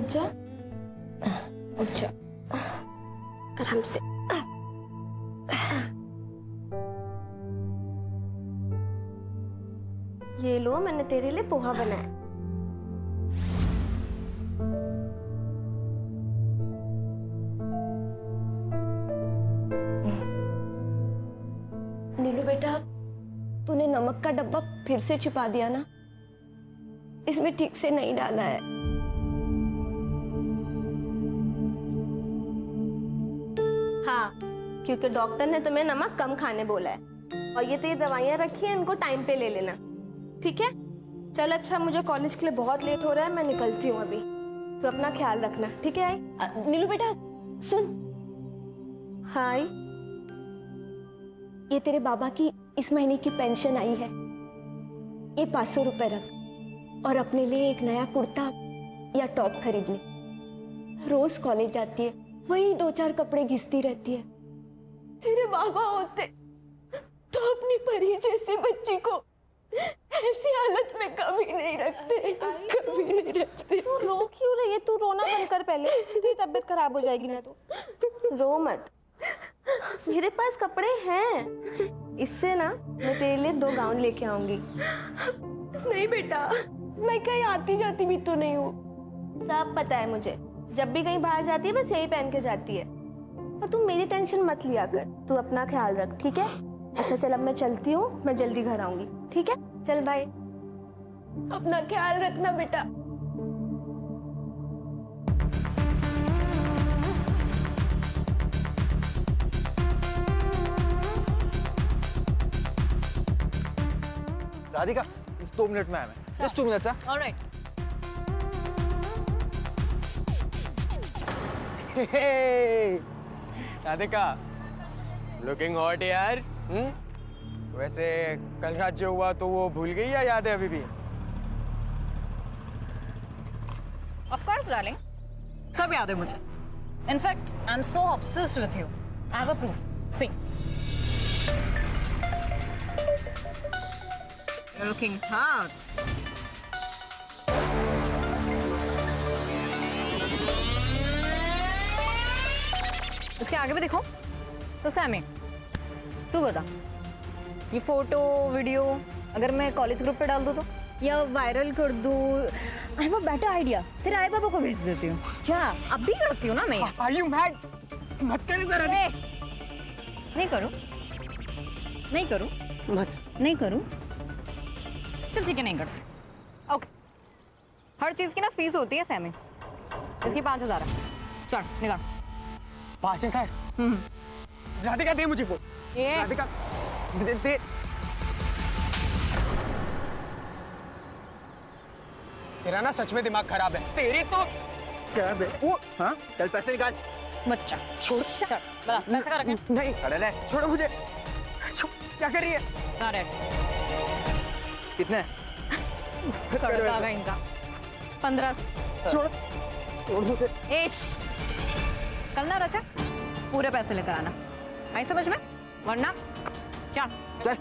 उठ जा, उठ जा आराम से। ये लो, मैंने तेरे लिए पोहा बनाया। नीलू बेटा, तूने नमक का डब्बा फिर से छिपा दिया ना, इसमें ठीक से नहीं डाला है। हाँ, क्योंकि डॉक्टर ने तुम्हें नमक कम खाने बोला है, और ये तेरी दवाइयाँ रखी हैं, इनको टाइम पे ले लेना, ठीक है? चल अच्छा, मुझे कॉलेज के लिए बहुत लेट हो रहा है, मैं निकलती हूँ अभी। तो अपना ख्याल रखना, ठीक है? आई नीलू बेटा सुन। हाय, ये तेरे बाबा की इस महीने की पेंशन आई है, ये 500 रुपए रख और अपने लिए एक नया कुर्ता या टॉप खरीद ले। रोज कॉलेज जाती है, वही 2-4 कपड़े घिसती रहती है। तेरे बाबा होते तो अपनी परी जैसी बच्ची को ऐसी हालत में कभी नहीं रखते, कभी नहीं रखते। तू रो क्यों रही है? तू रोना बंद कर पहले, तेरी तबीयत खराब हो जाएगी ना। तो रो मत, मेरे पास कपड़े हैं, इससे ना मैं तेरे लिए 2 गाउन लेके आऊंगी। नहीं बेटा, मैं कहीं आती जाती भी तो नहीं हूँ। सब पता है मुझे, जब भी कहीं बाहर जाती है बस यही पहन के जाती है। और तुम मेरी टेंशन मत लिया कर, तू अपना ख्याल रख, ठीक है? अच्छा चल, अब मैं चलती हूँ, मैं जल्दी घर आऊंगी, ठीक है? चल बाय। अपना ख्याल रखना बेटा। राधिका, इस 2 मिनट में आया मैं। Just 2 minutes. Alright. Radhika, looking hot यार। वैसे कल रात जो हुआ तो वो भूल गई या याद है अभी भी? ऑफ कोर्स डार्लिंग, सब याद है मुझे। In fact I am so obsessed with you. I have a proof. See, you're looking hot. इसके आगे भी देखो। तो सैमी, तू बता, ये फोटो वीडियो अगर मैं कॉलेज ग्रुप पे डाल दूँ तो, या वायरल कर दूँ? आई हैव अ बेटर आइडिया, तेरे आई बाबा को भेज देती हूँ। क्या अब भी करती हूँ ना मैं? Are you mad? मत कर जरा। नहीं करूँ, नहीं करूँ, मत। नहीं करूँ। चल ठीक है, नहीं करते। ओके, हर चीज की ना फीस होती है सैमी। इसकी 5000 है। चल निकाल। 5000? राधिका दे मुझे फोन। ये राधिका दे। तेरा ना सच में दिमाग खराब है। तेरी तो क्या है? वो हाँ, चल पैसे निकाल। बच्चा छोड़। चल बता, पैसे का रखें? नहीं, अरे ले, छोड़ो मुझे। क्या कर रही है? अरे कितने? कड़का का इनका 1500। छोड़ मुझे। एश, कल ना रचा पूरे पैसे लेकर आना, आई समझ में? वरना चल चल।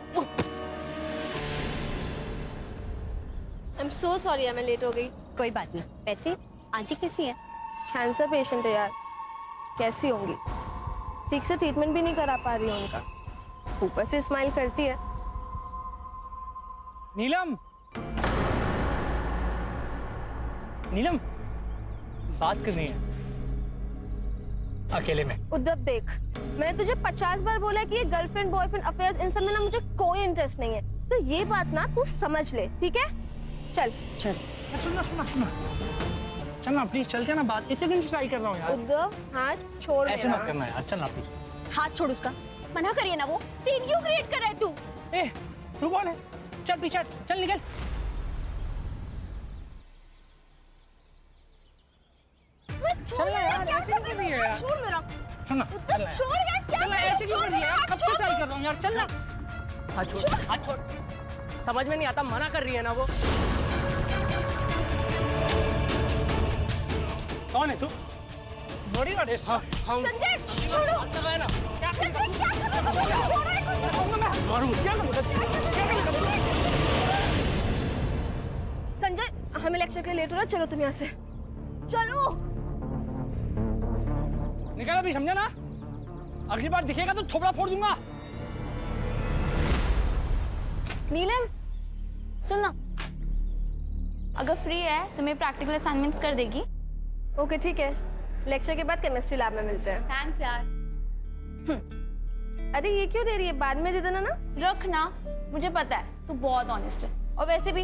आई एम सो सॉरी यार, मैं लेट हो गई। कोई बात नहीं। पैसे आंटी कैसी है? कैंसर पेशेंट है यार, कैसी होंगी? ठीक से ट्रीटमेंट भी नहीं करा पा रही हूँ उनका, ऊपर से स्माइल करती है। नीलम, नीलम, बात करनी है अकेले में। उद्धव देख, मैंने तुझे 50 बार बोला कि ये गर्लफ्रेंड बॉयफ्रेंड अफेयर्स इन सब में ना मुझे कोई इंटरेस्ट नहीं है, तो ये बात ना तू समझ ले, ठीक है? चल चल सुना सुना सुना, चल ना प्लीज, चल के ना, बात इतने दिन से ट्राई कर रहा हूँ यार। उद्धव हाथ छोड़ ऐसे मेरा। मत करना यार, चल ना प्लीज। हाथ छोड़ उसका, मना करिए ना। वो सीन क्यों क्रिएट कर रहा है तू? ए तू कौन है? चल पीछे, चल निकल। चल ना यार, ऐसे क्यों कर रही है यार? छोड़ मेरा। सुन ना, चल ना छोड़ यार, क्या चल ना, ऐसे क्यों कर रही है यार? कब से ट्राई कर रहा हूँ यार, चल ना। हाथ छोड़, हाथ छोड़। समझ में नहीं आता, मना कर रही है ना वो। कौन है तू? बड़ी गाड़ी। हाँ हाँ। संजय छोड़ो। अंदर रह ना। क्या कर संजय क्या कर रहा है? छोड़ो इसको। मारूंगा, क्या करूँगा? संजय, हमें लेक्चर के लिए लेट हो रहा है, चलो तुम यहाँ से। चलो। निकल अभी, समझा ना? अगली बार दिखेगा तो थोबड़ा फोड़ दूंगा। नीलम सुन ना, अगर फ्री है तो मेरे प्रैक्टिकल असाइनमेंट्स कर देगी? ओके ठीक है, लेक्चर के बाद केमिस्ट्री लैब में मिलते हैं। थैंक्स यार। अरे ये क्यों दे रही है, बाद में दे देना ना। रख ना, मुझे पता है तू बहुत ऑनेस्ट है। और वैसे भी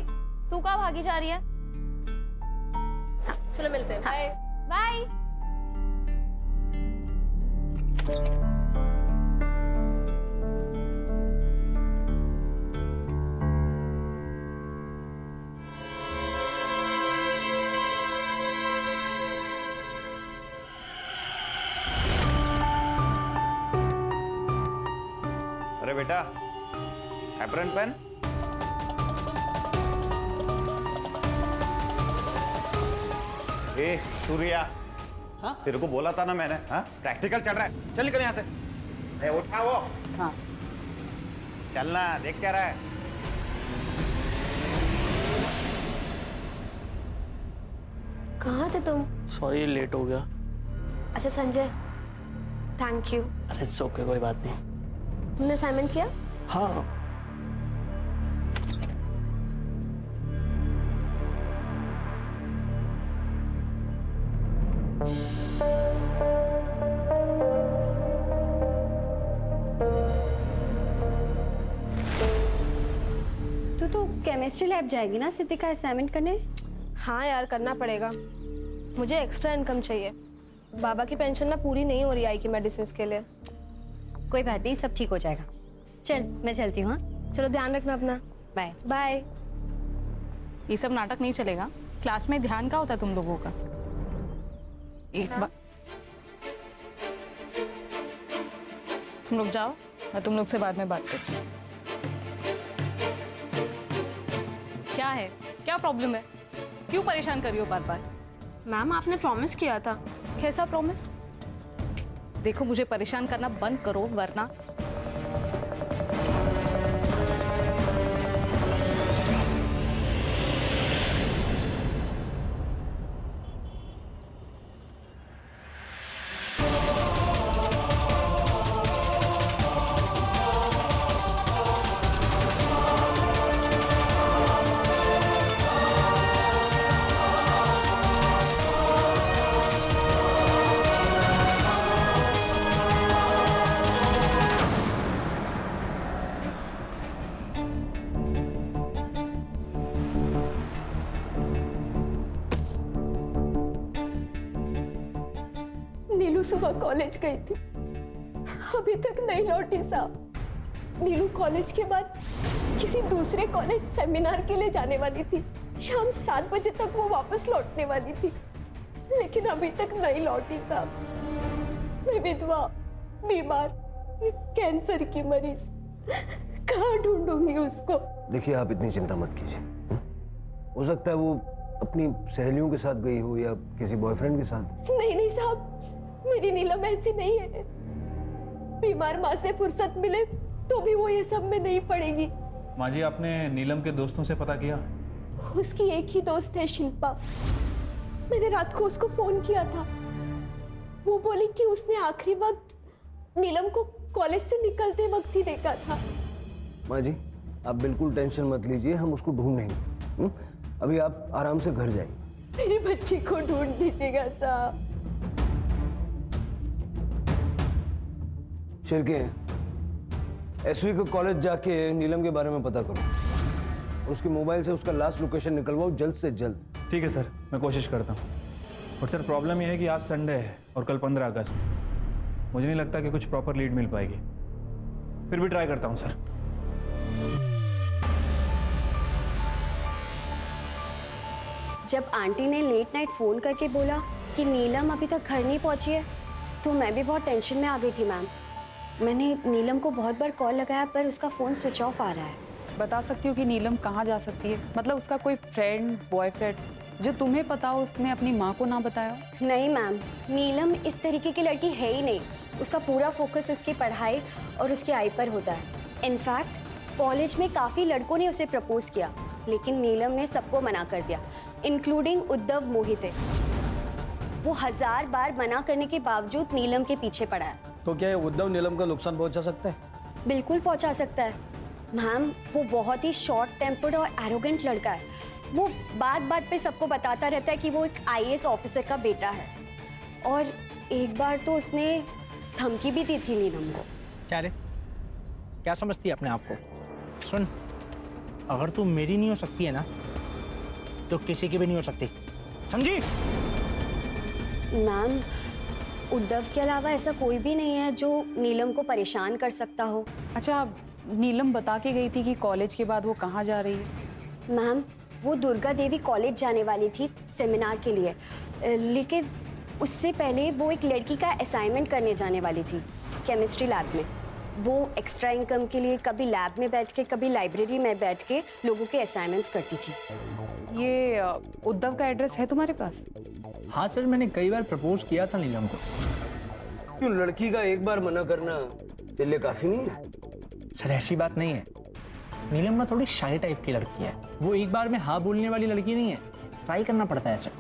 तू कहाँ भागी जा रही है? चलो मिलते हैं, बाय। बाय। अरे बेटा, एप्रन पेन। ए सूर्या, हाँ? तेरे को बोला था ना मैंने, हाँ? प्रैक्टिकल चल रहा है, चल निकल यहाँ से। ए उठा वो। हाँ। चलना, देख क्या रहा है? कहाँ थे तुम? सॉरी लेट हो गया। अच्छा संजय, थैंक यू। अरे इट्स ओके, कोई बात नहीं। तुमने असाइनमेंट किया? हाँ। तो केमिस्ट्री लैब जाएगी ना सिद्धि का असाइनमेंट करने? हाँ यार, करना पड़ेगा। मुझे एक्स्ट्रा इनकम चाहिए। बाबा की पेंशन ना पूरी नहीं हो रही आई की मेडिसिन के लिए। कोई बात नहीं, सब ठीक हो जाएगा। चल मैं चलती हूँ। चलो ध्यान रखना अपना। Bye bye. ये सब नाटक नहीं चलेगा। क्लास में ध्यान का होता है तुम लोगों का? एक बार तुम लोग जाओ, मैं तुम लोग से बाद में बात करती हूँ। क्या है, क्या प्रॉब्लम है? क्यों परेशान कर रही हो बार बार? मैम आपने प्रॉमिस किया था। कैसा प्रॉमिस? देखो मुझे परेशान करना बंद करो वरना। नीलू सुबह कॉलेज गई थी, अभी तक नहीं लौटी साहब। नीलू कॉलेज के बाद किसी दूसरे कॉलेज सेमिनार के लिए जाने वाली थी। शाम 7 बजे तक वो वापस लौटने वाली थी, लेकिन अभी तक नहीं लौटी साहब। मैं विधवा, बीमार, कैंसर की मरीज, कहाँ ढूंढूंगी उसको? देखिए आप इतनी चिंता मत कीजिए। हो सकता है वो अपनी सहेलियों के साथ गई हो या किसी बॉयफ्रेंड के साथ। नहीं नहीं साहब, मेरी नीलम ऐसी नहीं है। बीमार माँ से फुर्सत मिले तो भी वो ये सब में नहीं पड़ेगी। माँ जी, आपने नीलम के दोस्तों से पता किया? उसकी एक ही दोस्त है शिल्पा। मैंने रात को उसको फोन किया था। वो बोली कि उसने आखिरी वक्त नीलम को कॉलेज से निकलते वक्त ही देखा था। माँ जी आप बिल्कुल टेंशन मत लीजिए, हम उसको ढूंढेंगे। अभी आप आराम से घर जाइए। मेरी बच्ची को ढूंढ दीजिएगा साहब। शिरके, एसवी को कॉलेज जाके नीलम के बारे में पता करो। उसके मोबाइल से उसका लास्ट लोकेशन निकलवाओ जल्द से जल्द। ठीक है सर, मैं कोशिश करता हूँ। और सर प्रॉब्लम यह है कि आज संडे है और कल 15 अगस्त। मुझे नहीं लगता कि कुछ प्रॉपर लीड मिल पाएगी, फिर भी ट्राई करता हूँ सर। जब आंटी ने लेट नाइट फ़ोन करके बोला कि नीलम अभी तक घर नहीं पहुंची है, तो मैं भी बहुत टेंशन में आ गई थी मैम। मैंने नीलम को बहुत बार कॉल लगाया पर उसका फ़ोन स्विच ऑफ आ रहा है। बता सकती हो कि नीलम कहाँ जा सकती है? मतलब उसका कोई फ्रेंड, बॉयफ्रेंड जो तुम्हें पता हो, उसने अपनी माँ को ना बताया हो? नहीं मैम, नीलम इस तरीके की लड़की है ही नहीं। उसका पूरा फोकस उसकी पढ़ाई और उसकी आई पर होता है। इनफैक्ट कॉलेज में काफ़ी लड़कों ने उसे प्रपोज किया, लेकिन नीलम ने सबको मना कर दिया, इंक्लूडिंग उद्धव मोहिते। वो 1000 बार मना करने के बावजूद नीलम के पीछे पड़ा है। तो क्या ये उद्धव नीलम का नुकसान पहुंचा सकता है? बिल्कुल पहुंचा सकता है मैम। वो बहुत ही शॉर्ट टेम्पर्ड और एरोगेंट लड़का है। वो बात बात पे सबको बताता रहता है कि वो एक IAS ऑफिसर का बेटा है, और एक बार तो उसने धमकी भी दी थी नीलम को। क्या रे, क्या समझती है अपने आप को? सुन, अगर तू मेरी नहीं हो सकती है ना, तो किसी की भी नहीं हो सकती, समझी? मैम, उद्धव के अलावा ऐसा कोई भी नहीं है जो नीलम को परेशान कर सकता हो। अच्छा, नीलम बता के गई थी कि कॉलेज के बाद वो कहाँ जा रही है? मैम, वो दुर्गा देवी कॉलेज जाने वाली थी सेमिनार के लिए, लेकिन उससे पहले वो एक लड़की का असाइनमेंट करने जाने वाली थी केमिस्ट्री लैब में। वो एक्स्ट्रा इनकम के लिए कभी लैब में बैठ के कभी लाइब्रेरी में बैठ के लोगों के असाइनमेंट्स करती थी। ये उद्धव का एड्रेस है तुम्हारे पास? हाँ सर, मैंने कई बार प्रपोज किया था नीलम को। क्यों, लड़की का एक बार मना करना तेरे लिए काफी नहीं है? सर ऐसी बात नहीं है, नीलम ना थोड़ी शाई टाइप की लड़की है। वो एक बार में हाँ बोलने वाली लड़की नहीं है, ट्राई करना पड़ता है सर।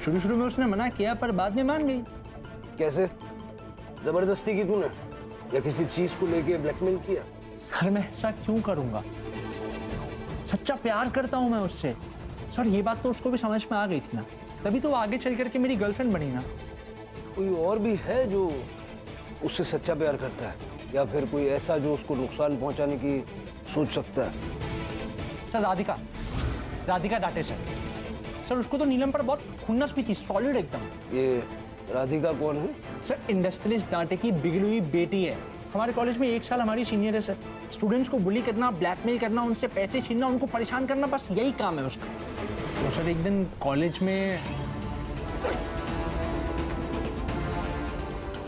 शुरू शुरू में उसने मना किया पर बाद में मान गई। कैसे? जबरदस्ती की तूने या किसी चीज को लेके ब्लैकमेल किया? सर मैं ऐसा क्यों करूंगा, सच्चा प्यार करता हूं मैं उससे। सर ये बात तो उसको भी समझ में आ गई थी ना, तभी तो वो आगे चल करके मेरी गर्लफ्रेंड बनी ना। कोई और भी है जो उससे सच्चा प्यार करता है, या फिर कोई ऐसा जो उसको नुकसान पहुंचाने की सोच सकता है? सर राधिका डांटे सर उसको तो नीलम पर बहुत खुन्नस भी थी, सॉलिड एकदम। ये राधिका कौन है? सर इंडस्ट्रियलिस्ट डांटे की बिगड़ी हुई बेटी है। हमारे कॉलेज में 1 साल हमारी सीनियर है सर। स्टूडेंट्स को बुली करना, ब्लैकमेल करना, उनसे पैसे छीनना, उनको परेशान करना, बस यही काम है उसका। तो सर एक दिन कॉलेज में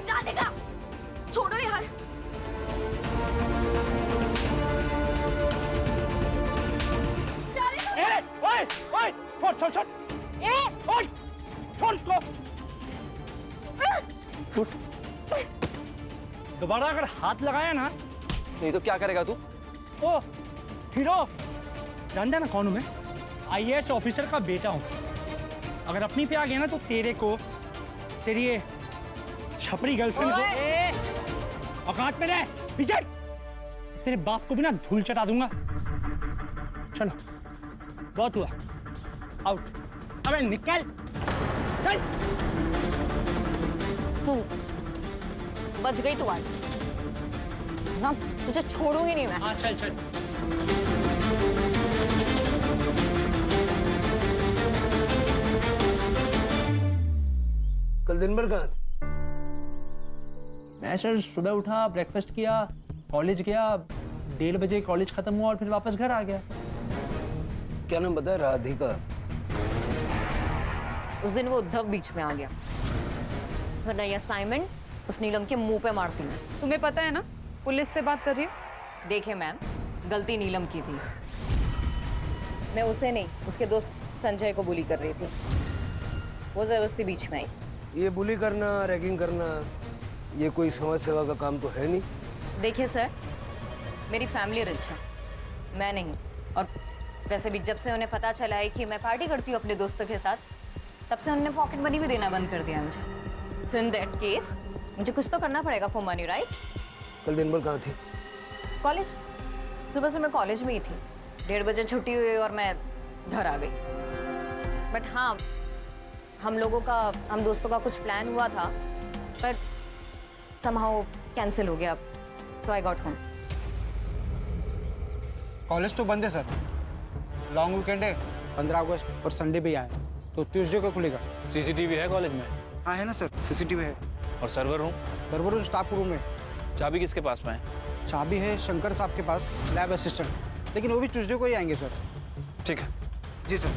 राधिका, छोड़ो यार। छोड़ उसको। दोबारा अगर हाथ लगाया ना, नहीं तो क्या करेगा तू? ओ हीरो, जानता है ना कौन हूं मैं? IAS ऑफिसर का बेटा हूं। अगर अपनी पे आ गया ना तो तेरे को, तेरी ये छपरी गर्लफ्रेंड को औकात में रह, पीछे तेरे बाप को भी ना धूल चटा दूंगा। चलो बहुत हुआ, आउट। अबे निकल, चल। तू बच गई, तू आज ना, तुझे छोड़ूंगी नहीं मैं। हाँ चल चल। कल दिन भर कहाँ थे? मैं सर सुबह उठा, ब्रेकफास्ट किया, कॉलेज गया, 1:30 बजे कॉलेज खत्म हुआ और फिर वापस घर आ गया। क्या नाम बताया? राधिका। उस दिन वो उद्धव बीच में आ गया, वरना ये असाइनमेंट उस नीलम के मुंह पे मारती मैं। तुम्हें पता है ना पुलिस से बात कर रही हो? देखिए मैम, गलती नीलम की थी, मैं उसे नहीं उसके दोस्त संजय को बुली कर रही थी। वो जबरदस्ती बीच में आई। ये बुली करना, रैगिंग करना, ये कोई समाज सेवा का काम तो है नहीं। देखिए सर, मेरी फैमिली रिच है, मैं नहीं। और वैसे भी जब से उन्हें पता चला है कि मैं पार्टी करती हूँ अपने दोस्तों के साथ, तब से उन्होंने पॉकेट मनी भी देना बंद कर दिया मुझे। सो इन दैट केस मुझे कुछ तो करना पड़ेगा फॉर मनी, राइट? कल दिन भर कहाँ थी? कॉलेज। सुबह से मैं कॉलेज में ही थी। 1:30 बजे छुट्टी हुई और मैं घर आ गई। बट हाँ, हम दोस्तों का कुछ प्लान हुआ था, पर समहाउ कैंसिल हो गया। सो आई गॉट होम। कॉलेज तो बंद है सर, लॉन्ग वीकेंड है, 15 अगस्त और संडे भी आए, तो ट्यूसडे को खुलेगा। CCTV है कॉलेज में? हाँ है ना सर, CCTV है। और server room? Server room staff room में। चाबी किसके पास में है? चाबी है शंकर साहब के पास, लैब असिस्टेंट, लेकिन वो भी ट्यूसडे को ही आएंगे सर। ठीक है। जी सर।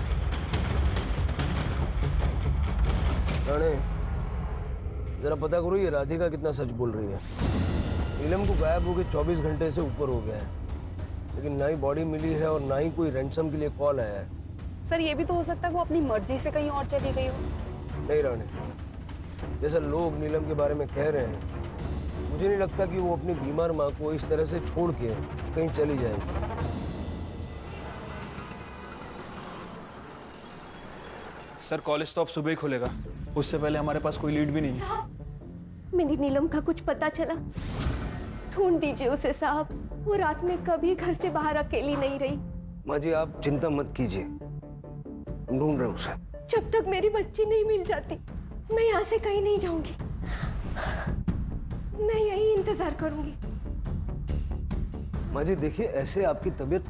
राणे, जरा पता करो ये राधिका कितना सच बोल रही है। नीलम को गायब होकर 24 घंटे से ऊपर हो गया है, लेकिन ना ही बॉडी मिली है और ना ही कोई रैंसम के लिए कॉल आया है। सर ये भी तो हो सकता है वो अपनी मर्जी से कहीं और चली गई हो। नहीं राणे, जैसा लोग नीलम के बारे में कह रहे हैं, मुझे नहीं लगता कि वो अपनी बीमार माँ को इस तरह से छोड़ के कहीं चली जाएगी। सर कॉलेज तो अब सुबह ही खुलेगा, उससे पहले हमारे पास कोई लीड भी नहीं है। मेरी नीलम का कुछ पता चला? ढूंढ दीजिए उसे साहब। वो रात में कभी घर से बाहर अकेली नहीं रही। माँ जी आप चिंता मत कीजिए, हम ढूंढ रहे हैं उसे। जब तक मेरी बच्ची नहीं मिल जाती मैं यहाँ से कहीं नहीं जाऊंगी। मैं यही इंतजार करूंगी। माँ जी देखिए, ऐसे आपकी तबीयत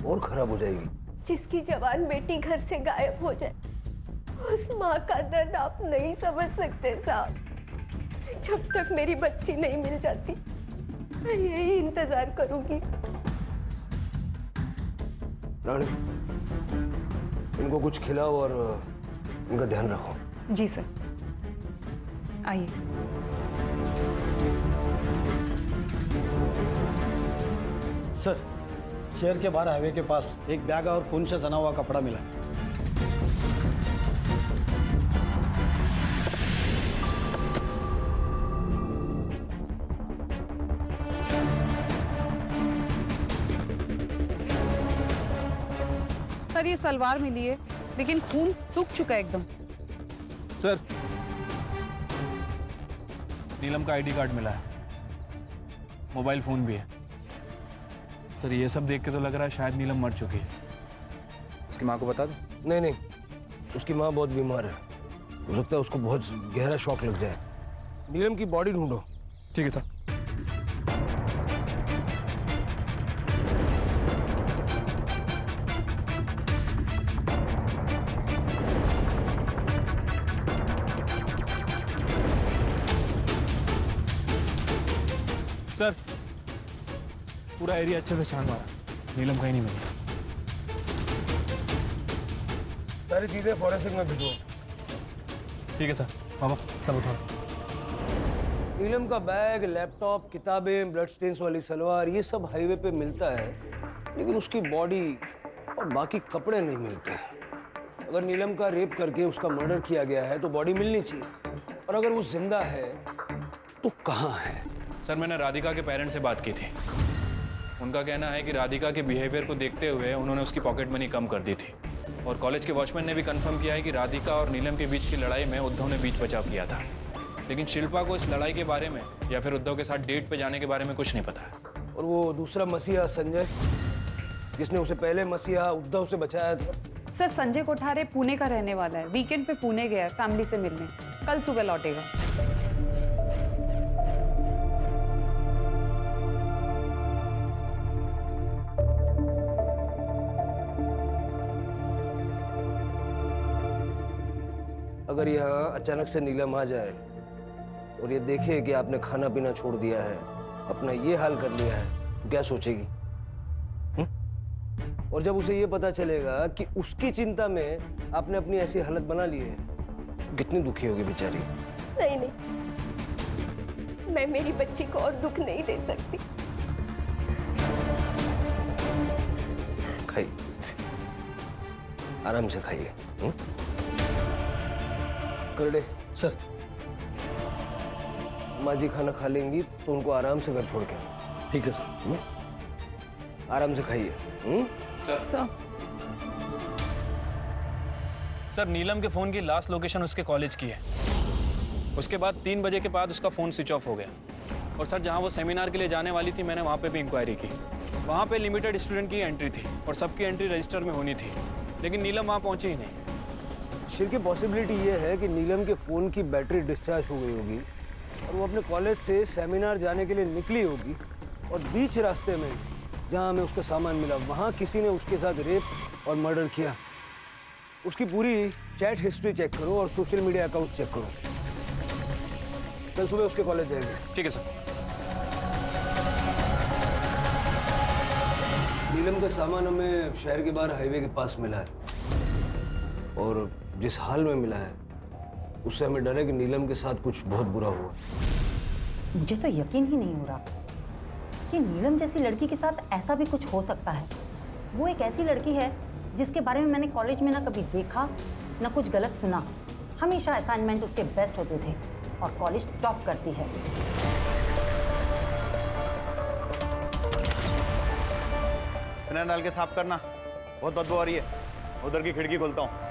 और खराब हो जाएगी। जिसकी जवान बेटी घर से गायब हो जाए, उस माँ का दर्द आप नहीं समझ सकते साहब। जब तक मेरी बच्ची नहीं मिल जाती मैं यही इंतजार करूंगी। रानी, इनको कुछ खिलाओ और इनका ध्यान रखो। जी सर, आइए। सर, शहर के बाहर हाईवे के पास एक बैग और खून से सना हुआ कपड़ा मिला है। सर ये सलवार मिली है, लेकिन खून सूख चुका है एकदम। सर, नीलम का आईडी कार्ड मिला है, मोबाइल फोन भी है। सर ये सब देख के तो लग रहा है शायद नीलम मर चुकी है। उसकी माँ को बता दो। नहीं नहीं, उसकी माँ बहुत बीमार है, हो सकता है उसको बहुत गहरा शॉक लग जाए। नीलम की बॉडी ढूंढो। ठीक है सर। सर पूरा एरिया अच्छे से छान मारा, नीलम कहीं नहीं मिली। सारी चीजें फॉरेंसिक में भिजो। ठीक है सर। बाबा सब उठाओ। नीलम का बैग, लैपटॉप, किताबें, ब्लड स्टेन्स वाली सलवार, ये सब हाईवे पे मिलता है, लेकिन उसकी बॉडी और बाकी कपड़े नहीं मिलते। अगर नीलम का रेप करके उसका मर्डर किया गया है तो बॉडी मिलनी चाहिए, और अगर वो जिंदा है तो कहाँ है? सर मैंने राधिका के पेरेंट्स से बात की थी। उनका कहना है कि राधिका के बिहेवियर को देखते हुए उन्होंने उसकी पॉकेट मनी कम कर दी थी, और कॉलेज के वॉचमैन ने भी कंफर्म किया है कि राधिका और नीलम के बीच की लड़ाई में उद्धव ने बीच बचाव किया था। लेकिन शिल्पा को इस लड़ाई के बारे में या फिर उद्धव के साथ डेट पे जाने के बारे में कुछ नहीं पता है। और वो दूसरा मसीहा संजय, जिसने उसे पहले मसीहा उद्धव से बचाया था। सर संजय कोठारे पुणे का रहने वाला है, वीकेंड पे पुणे गया है फैमिली से मिलने, कल सुबह लौटेगा। अगर यहाँ अचानक से नीलम आ जाए और ये देखे कि आपने खाना पीना छोड़ दिया है, अपना ये हाल कर लिया है, तो क्या सोचेगी? और जब उसे ये पता चलेगा कि उसकी चिंता में आपने अपनी ऐसी हालत बना ली है, कितनी दुखी होगी बेचारी। नहीं नहीं, मैं मेरी बच्ची को और दुख नहीं दे सकती। खाइए, आराम से खाइए। करडे सर, माँ जी खाना खा लेंगी तो उनको आराम से घर छोड़ के। ठीक है सर। आराम से खाइए। सर सर नीलम के फोन की लास्ट लोकेशन उसके कॉलेज की है। उसके बाद 3 बजे के बाद उसका फोन स्विच ऑफ हो गया। और सर जहाँ वो सेमिनार के लिए जाने वाली थी, मैंने वहाँ पे भी इंक्वायरी की। वहाँ पे लिमिटेड स्टूडेंट की एंट्री थी और सबकी एंट्री रजिस्टर में होनी थी, लेकिन नीलम वहाँ पहुंची ही नहीं। शिर की पॉसिबिलिटी ये है कि नीलम के फ़ोन की बैटरी डिस्चार्ज हो गई होगी और वो अपने कॉलेज से सेमिनार जाने के लिए निकली होगी, और बीच रास्ते में जहाँ हमें उसका सामान मिला वहाँ किसी ने उसके साथ रेप और मर्डर किया। उसकी पूरी चैट हिस्ट्री चेक करो और सोशल मीडिया अकाउंट चेक करो। कल सुबह उसके कॉलेज जाएंगे। ठीक है सर। नीलम का सामान हमें शहर के बाहर हाईवे के पास मिला है, और जिस हाल में मिला है उससे हमें डर है कि नीलम के साथ कुछ बहुत बुरा हुआ। मुझे तो यकीन ही नहीं हो रहा कि नीलम जैसी लड़की के साथ ऐसा भी कुछ हो सकता है। वो एक ऐसी लड़की है जिसके बारे में मैंने कॉलेज में ना कभी देखा ना कुछ गलत सुना। हमेशा असाइनमेंट उसके बेस्ट होते थे और कॉलेज टॉप करती है। फिनाइल डाल के साफ करना, बहुत बदबू आ रही है। उधर की खिड़की खोलता हूँ।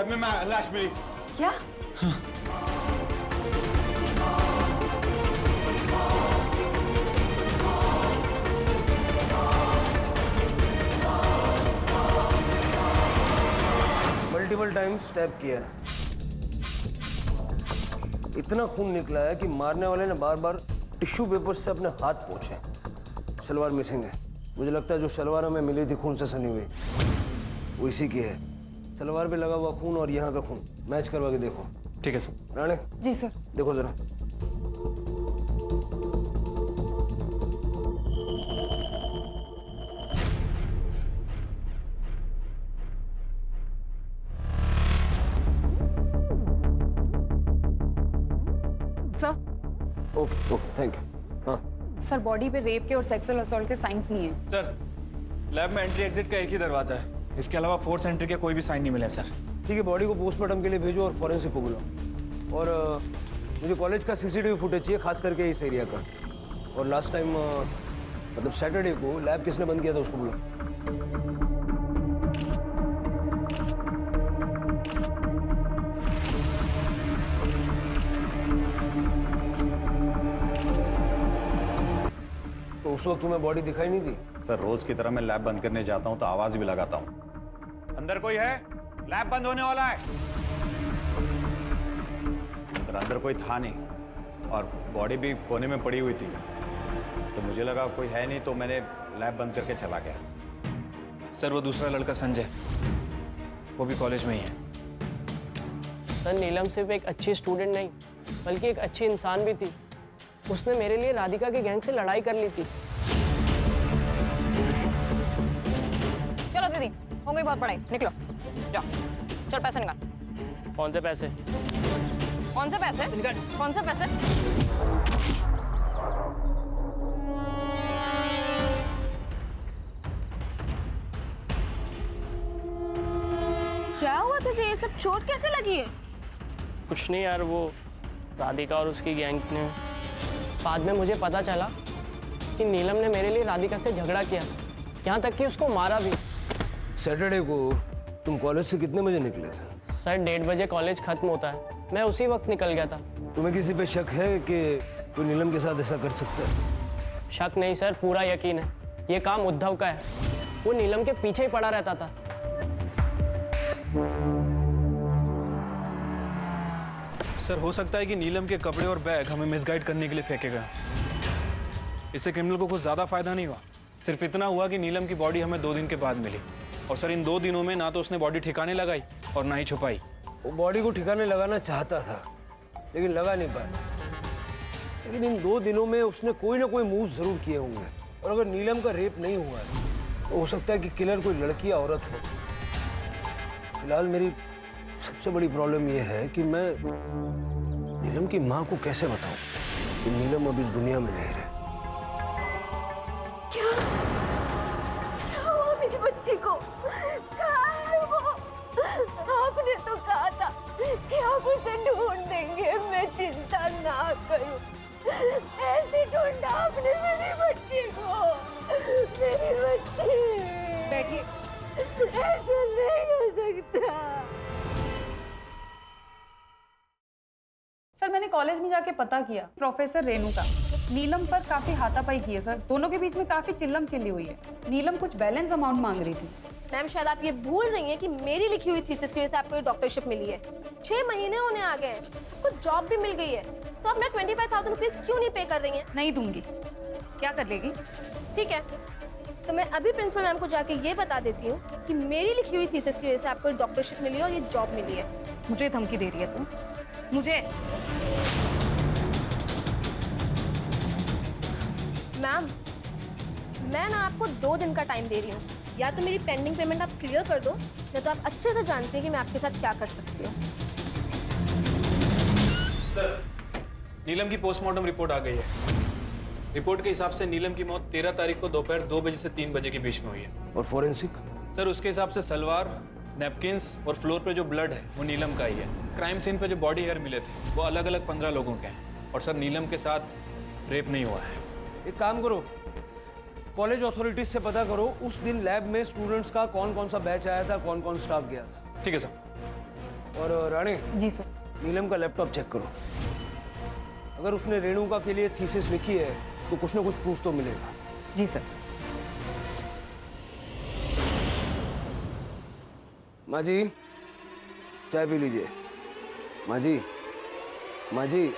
लैब में लाश मिली। क्या? मल्टीपल टाइम्स स्टैब किया है। इतना खून निकला है कि मारने वाले ने बार बार टिश्यू पेपर से अपने हाथ पोंछे। सलवार मिसिंग है। मुझे लगता है जो सलवार हमें मिली थी खून से सनी हुई, वो इसी की है। सलवार पे लगा हुआ खून और यहाँ का खून मैच करवा के देखो। ठीक है सर। राणे। जी सर। देखो जरा। Sir. Okay okay, thank you. हाँ सर, बॉडी पे रेप के और सेक्सुअल असॉल्ट के साइंस नहीं है। सर, लैब में एंट्री एग्जिट का एक ही दरवाजा है, इसके अलावा फोर्स एंट्री के कोई भी साइन नहीं मिले सर। ठीक है, बॉडी को पोस्टमार्टम के लिए भेजो और फॉरेंसिक को बुलाओ। और मुझे कॉलेज का सीसीटीवी फुटेज चाहिए, खास करके इस एरिया का। और लास्ट टाइम मतलब सैटरडे को लैब किसने बंद किया था उसको बुलाओ। तो उस वक्त तुम्हें बॉडी दिखाई नहीं थी? सर रोज की तरह मैं लैब बंद करने जाता हूँ तो आवाज भी लगाता हूँ, अंदर कोई है, लैब बंद होने वाला है। सर अंदर कोई था नहीं और बॉडी भी कोने में पड़ी हुई थी, तो मुझे लगा कोई है नहीं, तो मैंने लैब बंद करके चला गया। सर वो दूसरा लड़का संजय, वो भी कॉलेज में ही है। सर नीलम सिर्फ एक अच्छी स्टूडेंट नहीं बल्कि एक अच्छी इंसान भी थी। उसने मेरे लिए राधिका के गैंग से लड़ाई कर ली थी। चलो दीदी, हो गई बहुत पढ़ाई, निकलो जाओ। चल पैसे निकाल। कौन से पैसे? कौन से पैसे? कौन से पैसे? क्या हुआ तुझे? ये सब चोट कैसे लगी है? कुछ नहीं यार, वो राधिका और उसकी गैंग ने, बाद में मुझे पता चला कि नीलम ने मेरे लिए राधिका से झगड़ा किया, यहाँ तक कि उसको मारा भी। सैटरडे को तुम कॉलेज से कितने बजे निकले थे? सर 1:30 बजे कॉलेज खत्म होता है, मैं उसी वक्त निकल गया था। तुम्हें किसी पे शक है कि कोई नीलम के साथ ऐसा कर सकता है? शक नहीं सर, पूरा यकीन है। ये काम उद्धव का है, वो नीलम के पीछे ही पड़ा रहता था। सर हो सकता है कि नीलम के कपड़े और बैग हमें मिसगाइड करने के लिए फेंके गए। इससे क्रिमिनल को कुछ ज्यादा फायदा नहीं हुआ, सिर्फ इतना हुआ कि नीलम की बॉडी हमें 2 दिन के बाद मिली। और सर इन 2 दिनों में ना तो उसने बॉडी ठिकाने लगाई और ना ही छुपाई। वो बॉडी को ठिकाने लगाना चाहता था लेकिन लगा नहीं पाया। लेकिन इन 2 दिनों में उसने कोई ना कोई मूव जरूर किए होंगे। और अगर नीलम का रेप नहीं हुआ है तो हो सकता है कि किलर कोई लड़की या औरत हो। फिलहाल मेरी सबसे बड़ी प्रॉब्लम यह है कि मैं नीलम की माँ को कैसे बताऊं कि नीलम अब इस दुनिया में नहीं रहे। क्या हुआ मेरी बच्ची को? कहाँ है वो? आपने तो कहा था कि आप उसे ढूंढ देंगे, मैं चिंता ना करूं। ऐसे ढूंढा आपने मेरी बच्ची को, मेरी बच्ची। बैठिए। ऐसे नहीं हो सकता। सर मैंने कॉलेज में जाके पता किया, प्रोफेसर रेणुका नीलम पर काफी हाथापाई की है सर। दोनों के बीच में काफी चिल्लम चिल्ली हुई है। नीलम कुछ बैलेंस अमाउंट मांग रही थी। मैम शायद आप ये भूल रही हैं कि मेरी लिखी हुई थीसिस की वजह से आपको ये डॉक्टरशिप मिली है। 6 महीने होने आ गए हैं, आपको जॉब भी मिल गई है, तो आप ना 25,000 रुपीज क्यों नहीं पे कर रही हैं? नहीं दूंगी। क्या कर लेगी? ठीक है, तो मैं अभी प्रिंसिपल मैम को जाके ये बता देती हूँ कि मेरी लिखी हुई थीसिस की वजह से आपको डॉक्टरशिप मिली है और ये जॉब मिली है। मुझे धमकी दे रही है तुम? मुझे? मैम मैं ना आपको 2 दिन का टाइम दे रही हूँ, या तो मेरी पेंडिंग पेमेंट आप क्लियर कर दो, या तो आप अच्छे से जानते हैं कि मैं आपके साथ क्या कर सकती हूँ। सर नीलम की पोस्टमार्टम रिपोर्ट आ गई है। रिपोर्ट के हिसाब से नीलम की मौत 13 तारीख को दोपहर 2 बजे से 3 बजे के बीच में हुई है। और फॉरेंसिक? सर उसके हिसाब से सलवार, नैपकिन्स और फ्लोर पे जो ब्लड है वो नीलम का ही है। क्राइम सीन पे जो बॉडी हेयर मिले थे वो अलग अलग 15 लोगों के हैं। और सर नीलम के साथ रेप नहीं हुआ है। एक काम करो, कॉलेज अथॉरिटीज से पता करो उस दिन लैब में स्टूडेंट्स का कौन कौन सा बैच आया था, कौन कौन स्टाफ गया था। ठीक है सर। और रानी जी सर। नीलम का लैपटॉप चेक करो। अगर उसने रेणुका के लिए थीसिस लिखी है तो कुछ ना कुछ प्रूफ तो मिलेगा। जी सर। माँ जी चाय पी लीजिए। माँ जी, माँ जी।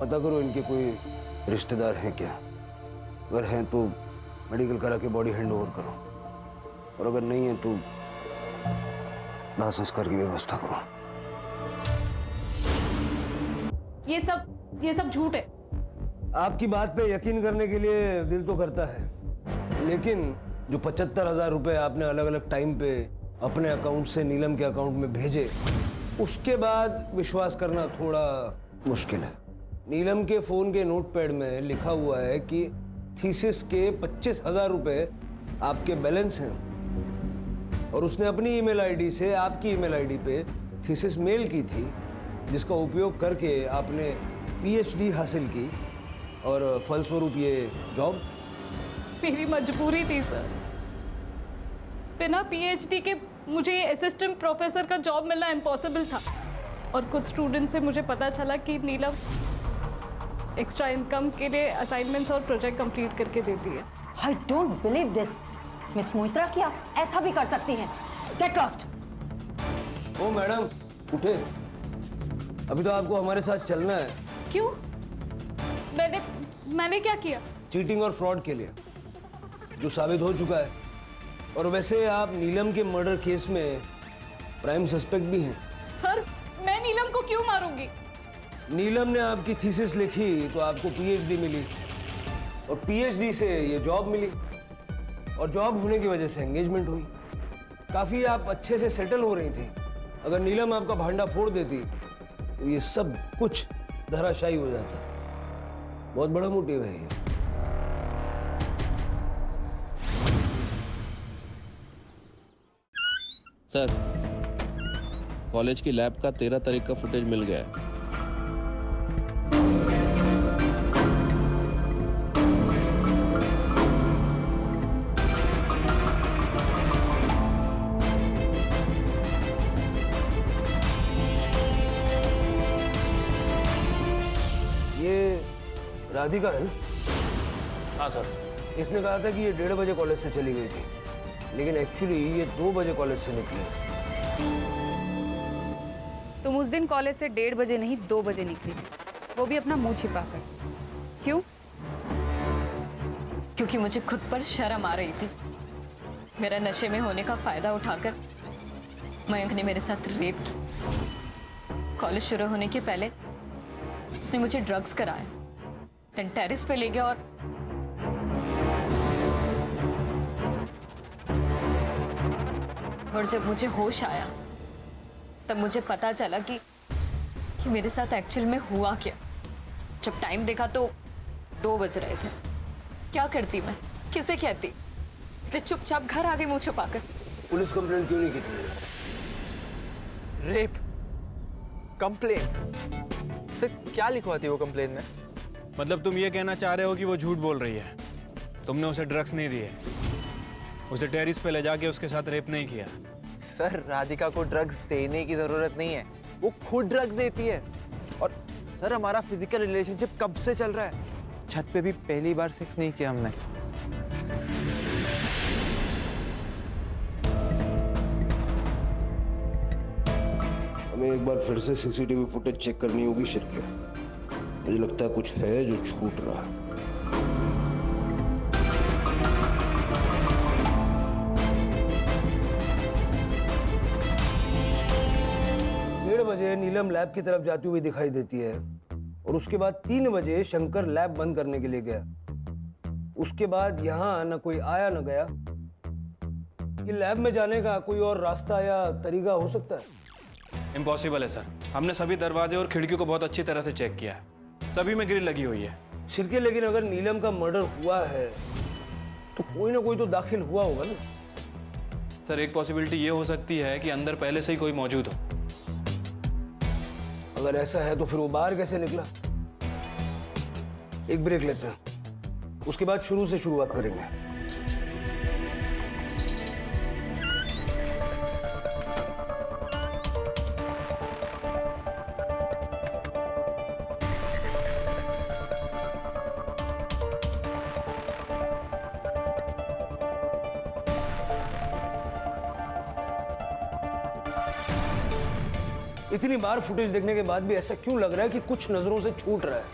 पता करो इनके कोई रिश्तेदार हैं क्या। अगर हैं तो मेडिकल करा के बॉडी हैंड ओवर करो, और अगर नहीं है तो दाह संस्कार की व्यवस्था करो। ये सब झूठ है। आपकी बात पे यकीन करने के लिए दिल तो करता है, लेकिन जो 75,000 रुपए आपने अलग अलग टाइम पे अपने अकाउंट से नीलम के अकाउंट में भेजे, उसके बाद विश्वास करना थोड़ा मुश्किल है। नीलम के फोन के नोटपैड में लिखा हुआ है कि थीसिस के 25,000 रुपए आपके बैलेंस हैं, और उसने अपनी ईमेल आईडी से आपकी ईमेल आईडी पे थीसिस मेल की थी, जिसका उपयोग करके आपने पीएचडी हासिल की, और फलस्वरूप ये जॉब। मेरी मजबूरी थी सर। बिना पीएचडी के मुझे ये असिस्टेंट प्रोफेसर का जॉब मिलना इम्पॉसिबल था, और कुछ स्टूडेंट से मुझे पता चला कि नीलम एक्स्ट्रा इनकम के लिए असाइनमेंट्स और प्रोजेक्ट कंप्लीट करके देती है। I don't believe this. Miss Moitra क्या ऐसा भी कर सकती हैं? Get lost. ओ मैडम उठे, अभी तो आपको हमारे साथ चलना है। क्यों? मैंने क्या किया? चीटिंग और फ्रॉड के लिए, जो साबित हो चुका है। और वैसे आप नीलम के मर्डर केस में प्राइम सस्पेक्ट भी हैं। सर मैं नीलम को क्यों मारूंगी? नीलम ने आपकी थीसिस लिखी तो आपको पीएचडी मिली, और पीएचडी से ये जॉब मिली, और जॉब होने की वजह से एंगेजमेंट हुई। काफी आप अच्छे से सेटल हो रही थी। अगर नीलम आपका भांडा फोड़ देती तो ये सब कुछ धराशायी हो जाता। बहुत बड़ा मोटिव है ये। सर, कॉलेज की लैब का 13 तारीख का फुटेज मिल गया है। ये राधिका है ना? हाँ सर। इसने कहा था कि ये 1:30 बजे कॉलेज से चली गई थी, लेकिन एक्चुअली ये 2 बजे कॉलेज से निकली। तुम उस दिन कॉलेज से 1:30 बजे नहीं 2 बजे निकली, वो भी अपना मुंह छिपाकर। क्यों? क्योंकि मुझे खुद पर शर्म आ रही थी। मेरा नशे में होने का फायदा उठाकर मयंक ने मेरे साथ रेप की। कॉलेज शुरू होने के पहले उसने मुझे ड्रग्स कराया, देन टेरेस पे ले गया, और जब मुझे होश आया तब मुझे पता चला कि मेरे साथ एक्चुअल में हुआ क्या। जब टाइम देखा तो 2 बज रहे थे। क्या करती मैं, किसे कहती? इसलिए चुपचाप घर आ गई मुंह छुपाकर। पुलिस कंप्लेंट क्यों नहीं की थी? Rape complain? फिर क्या लिखवाती वो कंप्लेन में? मतलब तुम ये कहना चाह रहे हो कि वो झूठ बोल रही है? तुमने उसे ड्रग्स नहीं दिए, उसे टेरिस पे ले जाके उसके साथ रेप नहीं किया? सर, राधिका को ड्रग्स देने की जरूरत नहीं है, वो खुद ड्रग्स देती है। और सर, हमारा फिजिकल रिलेशनशिप कब से चल रहा है? छत पे भी पहली बार सेक्स नहीं किया हमने। हमें एक बार फिर से सीसीटीवी फुटेज चेक करनी होगी शिरके। मुझे लगता है कुछ है जो छूट रहा है। 1:30 बजे नीलम लैब की तरफ जाती हुई दिखाई देती है, और उसके बाद 3 बजे शंकर लैब बंद करने के लिए गया। उसके बाद यहाँ न कोई आया न गया। ये लैब में जाने का कोई और रास्ता या तरीका हो सकता है? इम्पॉसिबल है सर। हमने सभी दरवाजे और खिड़कियों को बहुत अच्छी तरह से चेक किया है, सभी में ग्रिल लगी हुई है। शिरके, लेकिन अगर नीलम का मर्डर हुआ है तो कोई ना कोई तो दाखिल हुआ होगा ना। सर एक पॉसिबिलिटी ये हो सकती है कि अंदर पहले से ही कोई मौजूद हो। अगर ऐसा है तो फिर वो बाहर कैसे निकला? एक ब्रेक लेते हैं, उसके बाद शुरू से शुरुआत करेंगे। इतनी बार फुटेज देखने के बाद भी ऐसा क्यों लग रहा है कि कुछ नजरों से छूट रहा है?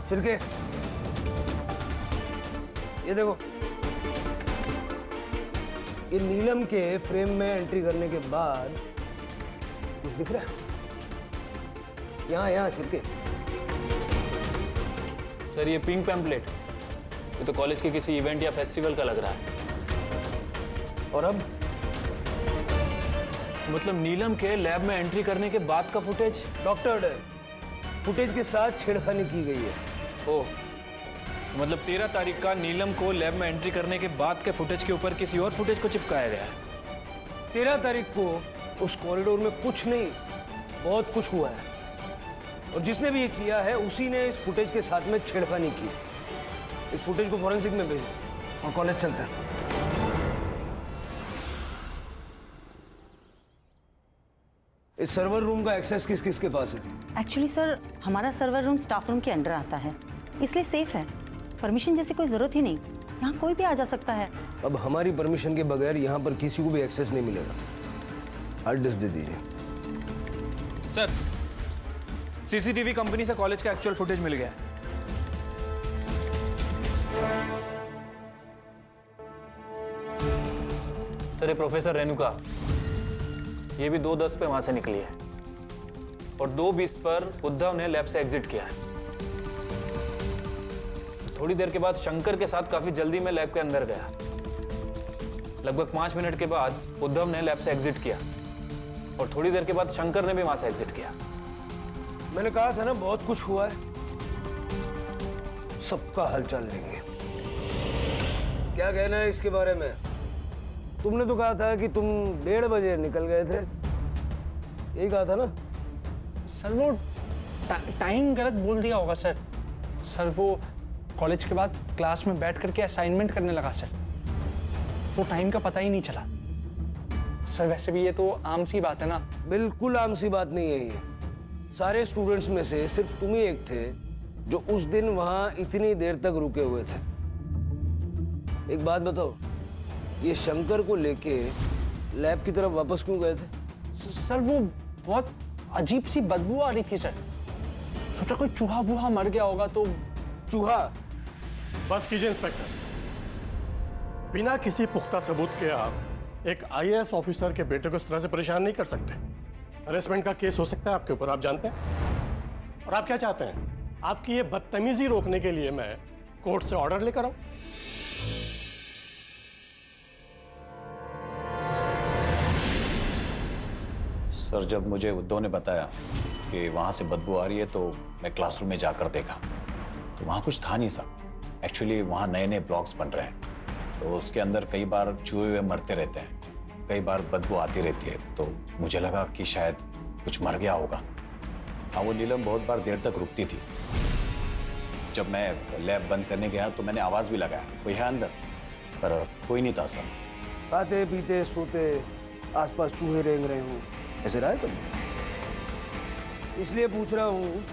सिरके, ये देखो, ये नीलम के फ्रेम में एंट्री करने के बाद कुछ दिख रहा है? यहाँ सिरके। सर ये पिंक पैम्पलेट, ये तो कॉलेज के किसी इवेंट या फेस्टिवल का लग रहा है। और अब मतलब नीलम के लैब में एंट्री करने के बाद का फुटेज? डॉक्टर, फुटेज के साथ छेड़खानी की गई है। ओह, मतलब 13 तारीख का नीलम को लैब में एंट्री करने के बाद के फुटेज के ऊपर किसी और फुटेज को चिपकाया गया है। 13 तारीख को उस कॉरिडोर में कुछ नहीं, बहुत कुछ हुआ है, और जिसने भी ये किया है उसी ने इस फुटेज के साथ में छेड़खानी की। इस फुटेज को फॉरेंसिक में भेजो और कॉलेज चलते हैं। इस सर्वर रूम का एक्सेस किस किस के पास है? एक्चुअली सर, हमारा सर्वर रूम स्टाफ रूम के अंडर आता है, इसलिए सेफ है। परमिशन जैसी कोई जरूरत ही नहीं, यहाँ कोई भी आ जा सकता है। अब हमारी परमिशन के बगैर यहाँ पर किसी को भी एक्सेस नहीं मिलेगा। हार्ड डिस्क दे दीजिए। सर सीसीटीवी कंपनी से कॉलेज का एक्चुअल फुटेज मिल गया है। सर ये प्रोफेसर रेणुका, ये भी 2:10 पे वहां से निकली है और 2:20 पर उद्धव ने लैब से एग्जिट किया है। थोड़ी देर के बाद शंकर के साथ काफी जल्दी में लैब के अंदर गया। लगभग 5 मिनट के बाद उद्धव ने लैब से एग्जिट किया और थोड़ी देर के बाद शंकर ने भी वहां से एग्जिट किया। मैंने कहा था ना, बहुत कुछ हुआ है, सबका हालचाल लेंगे। क्या कहना है इसके बारे में? तुमने तो कहा था कि तुम 1:30 बजे निकल गए थे, यही कहा था ना? सर वो टाइम गलत बोल दिया होगा सर। सर वो कॉलेज के बाद क्लास में बैठ करके असाइनमेंट करने लगा सर, तो टाइम का पता ही नहीं चला। सर वैसे भी ये तो आम सी बात है ना। बिल्कुल आम सी बात नहीं है ये। सारे स्टूडेंट्स में से सिर्फ तुम ही एक थे जो उस दिन वहां इतनी देर तक रुके हुए थे। एक बात बताओ, ये शंकर को लेके लैब की तरफ वापस क्यों गए थे? सर वो बहुत अजीब सी बदबू आ रही थी सर, सोचा कोई चूहा वूहा मर गया होगा तो। चूहा? बस कीजिए इंस्पेक्टर, बिना किसी पुख्ता सबूत के आप एक IAS ऑफिसर के बेटे को इस तरह से परेशान नहीं कर सकते। हरेसमेंट का केस हो सकता है आपके ऊपर, आप जानते हैं। और आप क्या चाहते हैं? आपकी ये बदतमीजी रोकने के लिए मैं कोर्ट से ऑर्डर लेकर आऊं? सर जब मुझे उद्धव ने बताया कि वहाँ से बदबू आ रही है तो मैं क्लासरूम में जाकर देखा तो वहाँ कुछ था नहीं सर। एक्चुअली वहाँ नए नए ब्लॉक्स बन रहे हैं तो उसके अंदर कई बार चूहे हुए मरते रहते हैं, कई बार बदबू आती रहती है, तो मुझे लगा कि शायद कुछ मर गया होगा। हाँ वो नीलम बहुत बार देर तक रुकती थी। जब मैं लैब बंद करने गया तो मैंने आवाज़ भी लगाया कोई है अंदर, पर कोई नहीं था सर। खाते पीते सोते आसपास चूहे रेंग रहे हो, ऐसे रहा है कभी? इसलिए पूछ रहा हूँ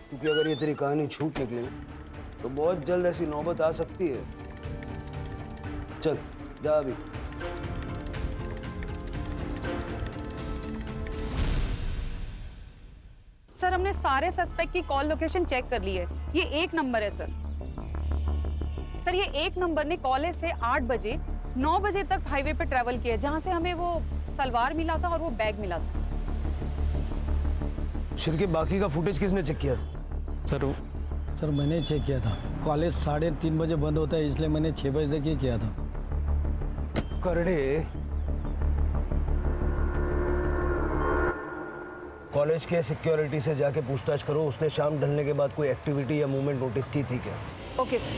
क्योंकि अगर ये तेरी कहानी झूठ निकले तो बहुत जल्द ऐसी नौबत आ सकती है। चल जा अभी। सर हमने सारे सस्पेक्ट की कॉल लोकेशन चेक कर ली है, ये 1 नंबर है सर। सर ये 1 नंबर ने कॉलेज से 8 बजे 9 बजे तक हाईवे पे ट्रैवल किया, जहां से हमें वो सलवार मिला था और वो बैग मिला था। शिर के बाकी का फुटेज किसने चेक किया? सर मैंने चेक किया था। कॉलेज 3:30 बजे बंद होता है, इसलिए मैंने 6 बजे तक ही किया था। करड़े, कॉलेज के सिक्योरिटी से जाके पूछताछ करो, उसने शाम ढलने के बाद कोई एक्टिविटी या मूवमेंट नोटिस की थी क्या? Okay sir.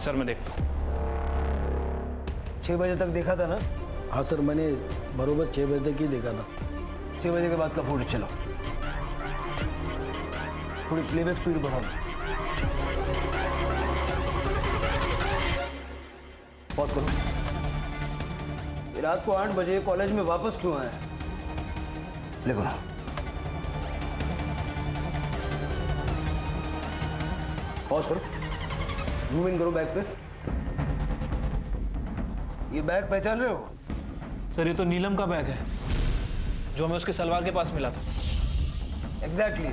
सर मैं देखता हूँ। 6 बजे तक देखा था ना? हाँ सर, मैंने बरोबर 6 बजे तक ही देखा था। 6 बजे के बाद का फुटेज चलो, थोड़ी प्लेबैक स्पीड बढ़ाओ। पॉज करो। ये रात को 8 बजे कॉलेज में वापस क्यों आया? लिखो। पॉज करो, जूम इन करो बैग पे। ये बैग पहचान रहे हो? सर ये तो नीलम का बैग है, जो हमें उसके सलवार के पास मिला था। एग्जैक्टली।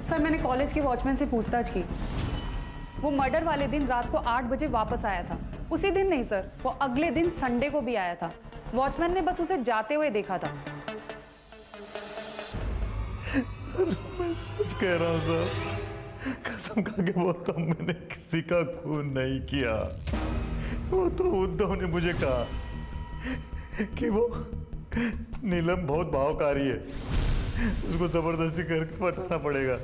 सर मैंने कॉलेज के वॉचमैन से पूछताछ की। वो मर्डर वाले दिन रात को 8 बजे वापस आया था। उसी दिन नहीं सर, वो अगले दिन संडे को भी आया था। वॉचमैन ने बस उसे जाते हुए देखा था। मैं सच कह रहा हूँ सर, कसम खा के बोलता हूँ, मैंने किसी का खून नहीं किया। वो तो उद्धव ने मुझे कहा कि वो नीलम बहुत भावकारी है, उसको जबरदस्ती करके पटाना पड़ेगा।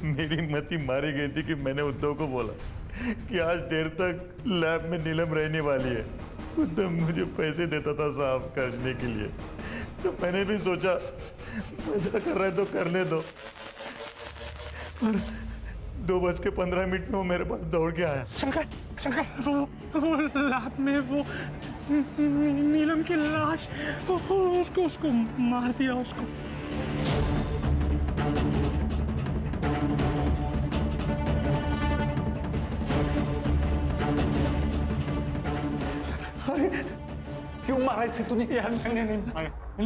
मेरी मति मारी गई थी कि मैंने उद्धव को बोला कि आज देर तक लैब में नीलम रहने वाली है। उद्धव मुझे पैसे देता था साफ करने के लिए, तो मैंने भी सोचा मजा कर रहे तो करने दो। और 2:15 में वो मेरे पास दौड़ के आया। शंकर, वो लैब में वो नीलम की लाश, उसको मार दिया उसको। अरे क्यों मारा इसे तूने? यार मैंने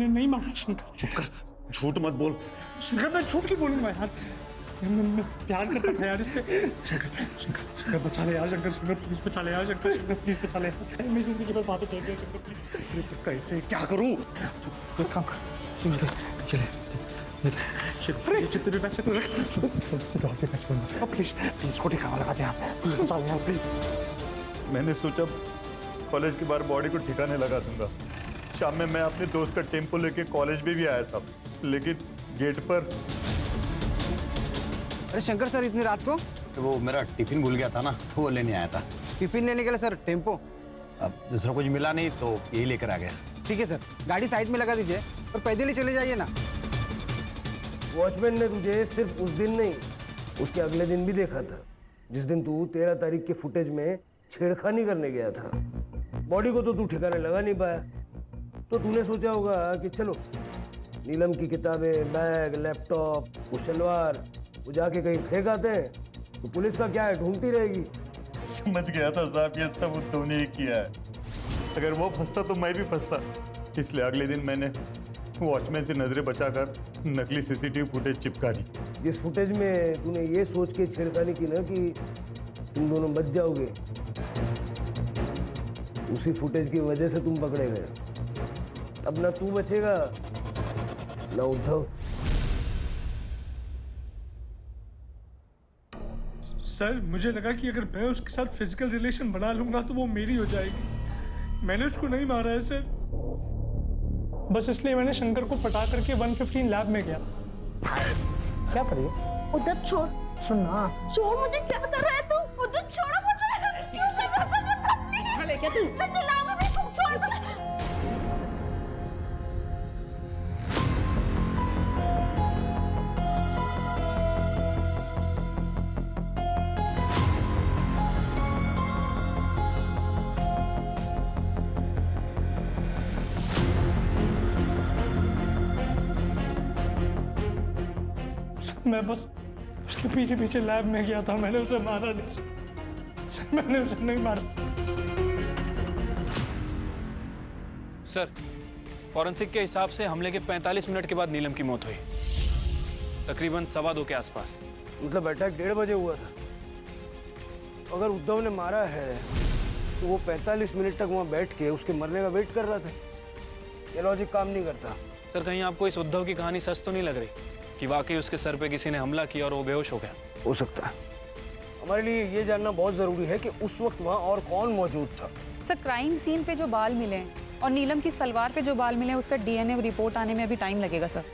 नहीं मारा शंकर। चुप कर, झूठ मत बोल। शंकर मैं झूठ क्यों बोलूंगा यार, मैं प्यार करता था यार इससे। शंकर बचा ले यार, शंकर प्लीज बचा ले यार, शंकर प्लीज बचा ले यार। मेरी जिंदगी पर बातें कह दिया शंकर प्लीज। कैसे क्या करूं? एक काम कर, ये जितने भी पैसे तू रख, पैसे प्लीज को ठिकाना लगा दे यार, प्लीज बचा ले यार प्लीज। मैंने सोचा कॉलेज के बाहर बॉडी को ठिकाने लगा दूंगा। शाम में मैं अपने दोस्त का टेम्पो लेके कॉलेज में भी आया था, लेकिन गेट पर। अरे शंकर सर, इतनी रात को? तो वो मेरा टिफिन भूल गया था ना, तो वो लेने आया था। टिफिन लेने के लिए सर टेम्पो? अब दूसरा कुछ मिला नहीं तो यही लेकर आ गया। ठीक है सर, गाड़ी साइड में लगा दीजिए और पैदल ही चले जाइए ना। वॉचमैन ने तुझे सिर्फ उस दिन नहीं, उसके अगले दिन भी देखा था, जिस दिन तू 13 तारीख के फुटेज में छेड़खानी करने गया था। बॉडी को तो तू ठिकाने लगा नहीं पाया, तो तूने सोचा होगा कि चलो नीलम की किताबें, बैग, लैपटॉप, वो शलवार वो जाके कहीं फेंक आते हैं, तो पुलिस का क्या है, ढूंढती रहेगी। समझ गया था साहब, ये सब उद्धव ने ही किया है। अगर वो फंसता तो मैं भी फंसता, इसलिए अगले दिन मैंने वॉचमैन से नजरें बचाकर नकली सीसीटीवी फुटेज चिपका दी। जिस फुटेज में तूने ये सोच के छेड़खानी की ना कि तुम दोनों बच जाओगे, उसी फुटेज की वजह से तुम पकड़े गए। अब ना तू बचेगा ना उद्धव। सर मुझे लगा कि अगर मैं उसके साथ फिजिकल रिलेशन बना लूंगा तो वो मेरी हो जाएगी। मैंने उसको नहीं मारा है सर, बस इसलिए मैंने शंकर को पटा करके 115 लैब में गया। क्या करिए? उद्धव छोड़। सुनना, छोड़ मुझे, क्या कर रहा है तू? उद्धव छोड़ो मुझे। क्यों कर रहा था उद्धव? प्लीज क्या तू? मैं चिल्लाऊंगा भी, तू छोड़ दो। मैं बस उसके पीछे पीछे लैब में गया था, मैंने उसे मारा नहीं सर, मैंने उसे नहीं मारा। सर फॉरेंसिक के हिसाब से हमले के 45 मिनट के बाद नीलम की मौत हुई, तकरीबन 2:15 के आसपास। मतलब अटैक 1:30 बजे हुआ था। अगर उद्धव ने मारा है तो वो 45 मिनट तक वहाँ बैठ के उसके मरने का वेट कर रहा था। ये लॉजिक काम नहीं करता। सर कहीं आपको इस उद्धव की कहानी सच तो नहीं लग रही कि वाकई उसके सर पे किसी ने हमला किया और वो बेहोश हो गया? हो सकता है। हमारे लिए ये जानना बहुत जरूरी है कि उस वक्त वहाँ और कौन मौजूद था। सर क्राइम सीन पे जो बाल मिले हैं और नीलम की सलवार पे जो बाल मिले हैं उसका डीएनए रिपोर्ट आने में अभी टाइम लगेगा सर।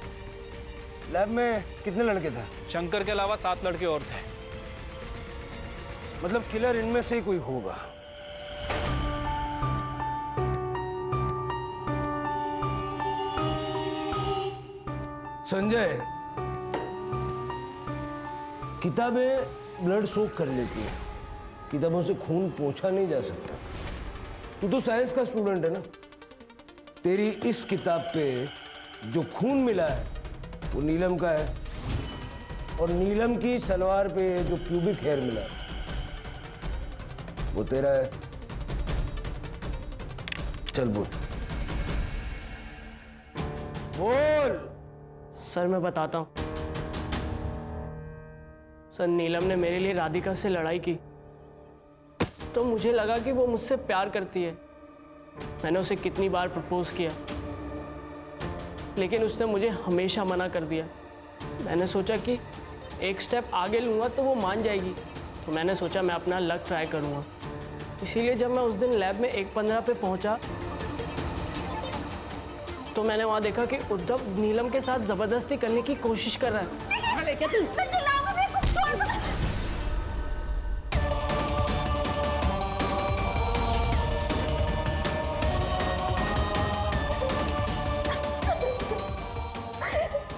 लैब में कितने लड़के थे? शंकर के अलावा 7 लड़के और थे। मतलब किलर इनमें से ही कोई होगा। संजय, किताबें ब्लड सोक कर लेती है, किताबों से खून पोंछा नहीं जा सकता। तू तो साइंस का स्टूडेंट है ना, तेरी इस किताब पे जो खून मिला है वो नीलम का है, और नीलम की सलवार पे जो प्यूबिक हेयर मिला है वो तेरा है। चल बोल बोल। सर मैं बताता हूँ। सर नीलम ने मेरे लिए राधिका से लड़ाई की तो मुझे लगा कि वो मुझसे प्यार करती है। मैंने उसे कितनी बार प्रपोज किया लेकिन उसने मुझे हमेशा मना कर दिया। मैंने सोचा कि एक स्टेप आगे लूँगा तो वो मान जाएगी, तो मैंने सोचा मैं अपना लक ट्राई करूँगा। इसीलिए जब मैं उस दिन लैब में 1:15 पे पहुँचा तो मैंने वहाँ देखा कि उद्धव नीलम के साथ जबरदस्ती करने की कोशिश कर रहा है।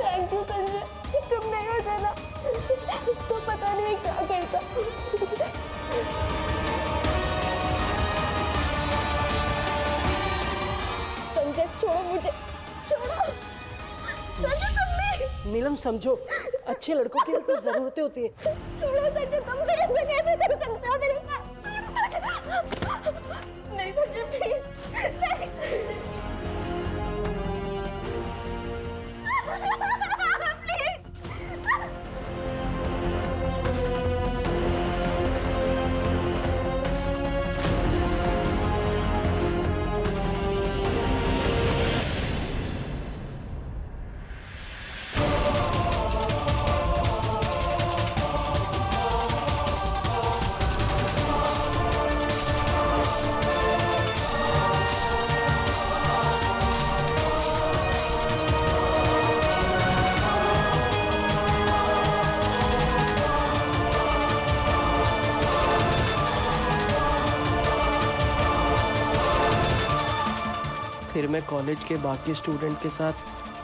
थैंक यू संजय, तुम नहीं होते ना तो पता नहीं क्या करता। संजय छोड़ो मुझे, छोड़ो। संजय तुम नहीं। नीलम समझो, अच्छे लड़कों की भी कुछ जरूरतें होती हैं। छोड़ो संजय, तुम मेरे से कैसे कर सकते हो मेरे साथ? नहीं संजय प्लीज, नहीं। फिर मैं कॉलेज के बाकी स्टूडेंट के साथ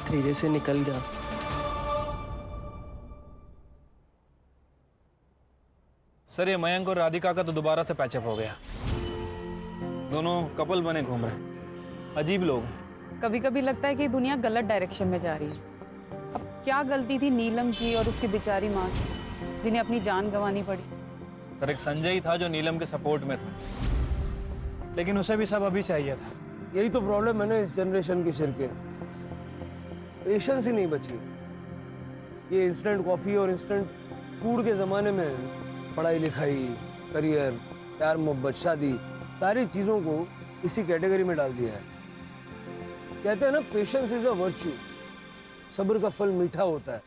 धीरे से निकल गया। सर ये मयंक और राधिका का तो दोबारा से पैचअप हो गया। दोनों कपल बने घूम रहे हैं। अजीब लोग हैं। कभी कभी लगता है कि दुनिया गलत डायरेक्शन में जा रही है। अब क्या गलती थी नीलम की और उसकी बेचारी माँ की, जिन्हें अपनी जान गंवानी पड़ी। सर एक संजय ही था जो नीलम के सपोर्ट में था, लेकिन उसे भी सब अभी चाहिए था। यही तो प्रॉब्लम है ना इस जनरेशन की सिर के, पेशेंस ही नहीं बची। ये इंस्टेंट कॉफी और इंस्टेंट फूड के ज़माने में पढ़ाई लिखाई, करियर, प्यार मोहब्बत, शादी, सारी चीज़ों को इसी कैटेगरी में डाल दिया है। कहते हैं ना पेशेंस इज अ वर्च्यू, सब्र का फल मीठा होता है।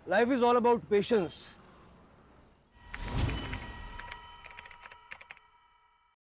Life is all about patience.